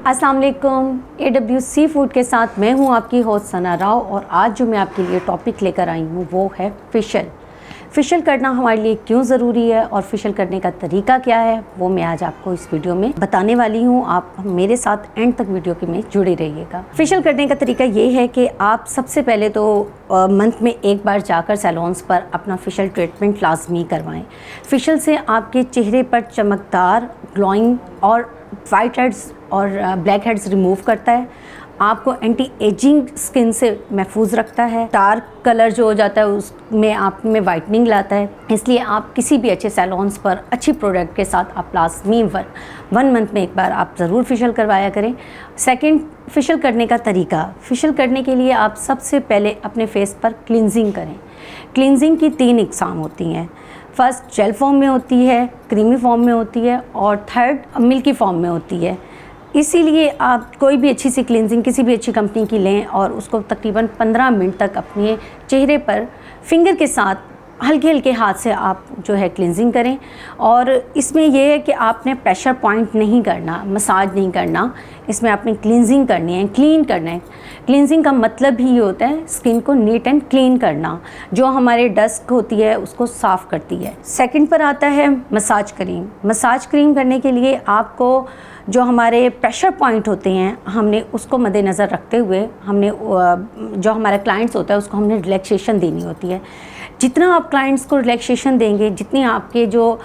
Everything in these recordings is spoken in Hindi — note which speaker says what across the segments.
Speaker 1: अस्सलाम वालेकुम। AW सी फूड के साथ मैं हूं आपकी होस्ट सना राव और आज जो मैं आपके लिए टॉपिक लेकर आई हूं वो है फेशियल। फेशियल करना हमारे लिए क्यों ज़रूरी है और फेशियल करने का तरीका क्या है वो मैं आज आपको इस वीडियो में बताने वाली हूं। आप मेरे साथ एंड तक वीडियो के में जुड़े रहिएगा। फेशियल करने का तरीका ये है कि आप सबसे पहले तो मंथ में एक बार जाकर सैलून्स पर अपना फेशियल ट्रीटमेंट लाजमी करवाएं। फेशियल से आपके चेहरे पर चमकदार, ग्लोइंग और वाइट हेड्स और ब्लैक हेड्स रिमूव करता है। आपको एंटी एजिंग स्किन से महफूज रखता है। डार्क कलर जो हो जाता है उसमें आप में वाइटनिंग लाता है। इसलिए आप किसी भी अच्छे सैलून्स पर अच्छी प्रोडक्ट के साथ आप लाजमी 1 मंथ में एक बार आप ज़रूर फेशियल करवाया करें। सेकंड, फेशियल करने का तरीका। फेशियल करने के लिए आप सबसे पहले अपने फेस पर क्लिनजिंग करें। क्लिनजिंग की 3 इकसाम होती हैं। फर्स्ट जेल फॉर्म में होती है, क्रीमी फॉर्म में होती है और थर्ड मिल्की फॉर्म में होती है। इसीलिए आप कोई भी अच्छी सी क्लिनजिंग किसी भी अच्छी कंपनी की लें और उसको तकरीबन 15 मिनट तक अपने चेहरे पर फिंगर के साथ हल्के हल्के हाथ से आप जो है क्लिनजिंग करें। और इसमें यह है कि आपने प्रेशर पॉइंट नहीं करना, मसाज नहीं करना, इसमें आपने क्लिनजिंग करनी है, क्लीन करना है। क्लिनजिंग का मतलब ही ये होता है स्किन को नीट एंड क्लीन करना, जो हमारे डस्ट होती है उसको साफ़ करती है। सेकंड पर आता है मसाज क्रीम। मसाज क्रीम करने के लिए आपको जो हमारे प्रेशर पॉइंट होते हैं हमने उसको मद्देनज़र रखते हुए हमने जो हमारा क्लाइंट्स होता है उसको हमने रिलैक्सेशन देनी होती है। जितना आप क्लाइंट्स को रिलैक्सेशन देंगे, जितनी आपके जो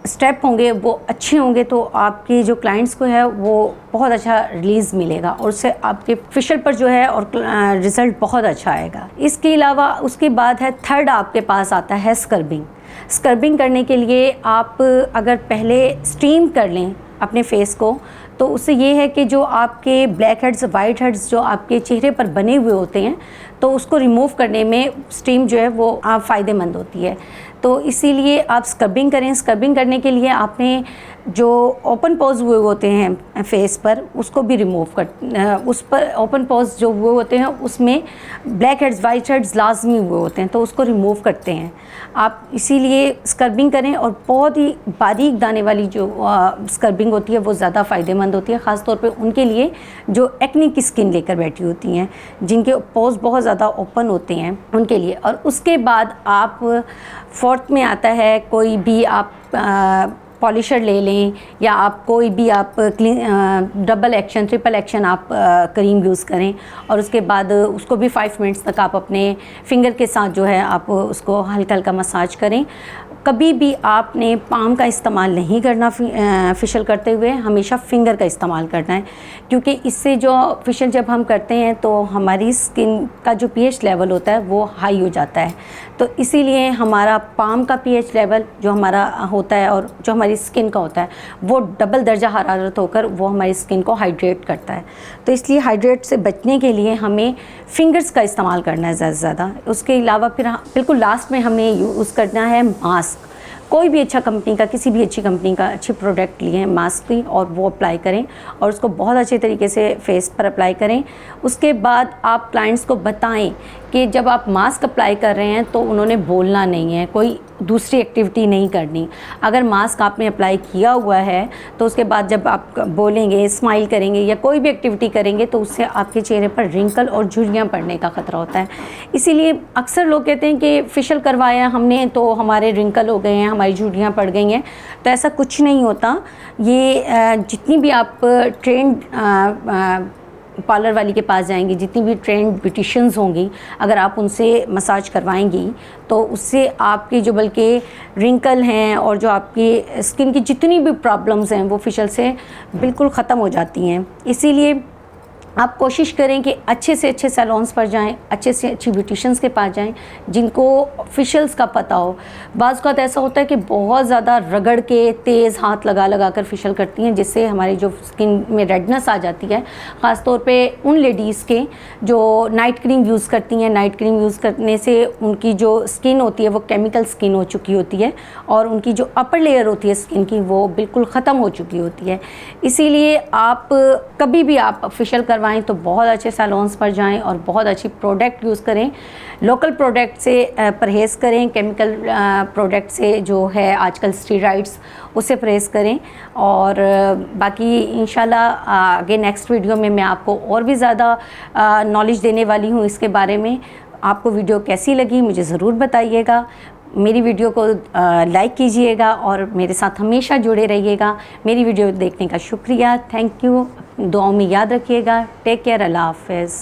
Speaker 1: स्टेप होंगे वो अच्छे होंगे, तो आपके जो क्लाइंट्स को है वो बहुत अच्छा रिलीज़ मिलेगा और उससे आपके फेशियल पर जो है और रिज़ल्ट बहुत अच्छा आएगा। इसके अलावा उसके बाद है थर्ड, आपके पास आता है स्क्रबिंग। स्क्रबिंग करने के लिए आप अगर पहले स्टीम कर लें अपने फेस को, तो उससे ये है कि जो आपके ब्लैक हेड्स, वाइट हेड्स जो आपके चेहरे पर बने हुए होते हैं, तो उसको रिमूव करने में स्टीम जो है वो फ़ायदेमंद होती है। तो इसीलिए आप स्क्रबिंग करें। स्क्रबिंग करने के लिए आपने जो ओपन पोज हुए होते हैं फेस पर उसको भी रिमूव कर, उस पर ओपन पोज जो हुए होते हैं उसमें ब्लैक हेड्स, वाइट हेड्स लाजमी हुए होते हैं, तो उसको रिमूव करते हैं आप। इसीलिए स्क्रबिंग करें और बहुत ही बारीक दाने वाली जो स्क्रबिंग होती है वो ज़्यादा फ़ायदेमंद होती है, ख़ास तौर पे उनके लिए जो एक्ने की स्किन लेकर बैठी होती हैं, जिनके पोज बहुत ज़्यादा ओपन होते हैं, उनके लिए। और उसके बाद आप फोर्थ में आता है कोई भी आप पॉलिशर ले लें या आप कोई भी आप डबल एक्शन, ट्रिपल एक्शन आप क्रीम यूज़ करें और उसके बाद उसको भी 5 मिनट्स तक आप अपने फिंगर के साथ जो है आप उसको हल्का हल्का मसाज करें। कभी भी आपने पाम का इस्तेमाल नहीं करना फेशियल करते हुए, हमेशा फिंगर का इस्तेमाल करना है, क्योंकि इससे जो फेशियल जब हम करते हैं तो हमारी स्किन का जो pH लेवल होता है वो हाई हो जाता है। तो इसीलिए हमारा पाम का pH लेवल जो हमारा होता है और जो हमारी स्किन का होता है वो डबल दर्जा हरारत होकर वो हमारी स्किन को हाइड्रेट करता है। तो इसलिए हाइड्रेट से बचने के लिए हमें फिंगर्स का इस्तेमाल करना है ज़्यादा से ज़्यादा। उसके अलावा फिर बिल्कुल लास्ट में हमें यूज़ करना है मास्क। कोई भी अच्छा कंपनी का, किसी भी अच्छी कंपनी का अच्छी प्रोडक्ट लिए मास्क भी और वो अप्लाई करें और उसको बहुत अच्छे तरीके से फेस पर अप्लाई करें। उसके बाद आप क्लाइंट्स को बताएं कि जब आप मास्क अप्लाई कर रहे हैं तो उन्होंने बोलना नहीं है, कोई दूसरी एक्टिविटी नहीं करनी। अगर मास्क आपने अप्लाई किया हुआ है तो उसके बाद जब आप बोलेंगे, स्माइल करेंगे या कोई भी एक्टिविटी करेंगे तो उससे आपके चेहरे पर रिंकल और झुर्रियाँ पड़ने का ख़तरा होता है। इसीलिए अक्सर लोग कहते हैं कि फेशियल करवाया हमने तो हमारे रिंकल हो गए हैं, हमारी झुर्रियाँ पड़ गई हैं। तो ऐसा कुछ नहीं होता। ये जितनी भी आप ट्रेंड पार्लर वाली के पास जाएंगी, जितनी भी ट्रेंड ब्यूटिशियंस होंगी, अगर आप उनसे मसाज करवाएंगी तो उससे आपकी जो बल्कि रिंकल हैं और जो आपकी स्किन की जितनी भी प्रॉब्लम्स हैं वो फेशियल से बिल्कुल ख़त्म हो जाती हैं। इसीलिए आप कोशिश करें कि अच्छे से अच्छे सैलून्स पर जाएं, अच्छे से अच्छी ब्यूटिशियंस के पास जाएं जिनको फेशियल्स का पता हो। बाज़ का ऐसा होता है कि बहुत ज़्यादा रगड़ के तेज़ हाथ लगा लगा कर फेशियल करती हैं, जिससे हमारी जो स्किन में रेडनेस आ जाती है। ख़ास तौर पे उन लेडीज़ के जो नाइट क्रीम यूज़ करती हैं। नाइट क्रीम यूज़ करने से उनकी जो स्किन होती है वो केमिकल स्किन हो चुकी होती है और उनकी जो अपर लेयर होती है स्किन की वो बिल्कुल ख़त्म हो चुकी होती है। इसीलिए आप कभी भी आप फेशियल करवाएं तो बहुत अच्छे सैलून्स पर जाएं और बहुत अच्छी प्रोडक्ट यूज़ करें। लोकल प्रोडक्ट से परहेज़ करें, केमिकल प्रोडक्ट से जो है आजकल स्टेरॉइड्स उससे परहेज़ करें। और बाकी इंशाल्लाह आगे नेक्स्ट वीडियो में मैं आपको और भी ज़्यादा नॉलेज देने वाली हूँ इसके बारे में। आपको वीडियो कैसी लगी मुझे ज़रूर बताइएगा। मेरी वीडियो को लाइक कीजिएगा और मेरे साथ हमेशा जुड़े रहिएगा। मेरी वीडियो देखने का शुक्रिया, थैंक यू। दुआओं में याद रखिएगा। टेक केयर, अल्लाह हाफ़िज़।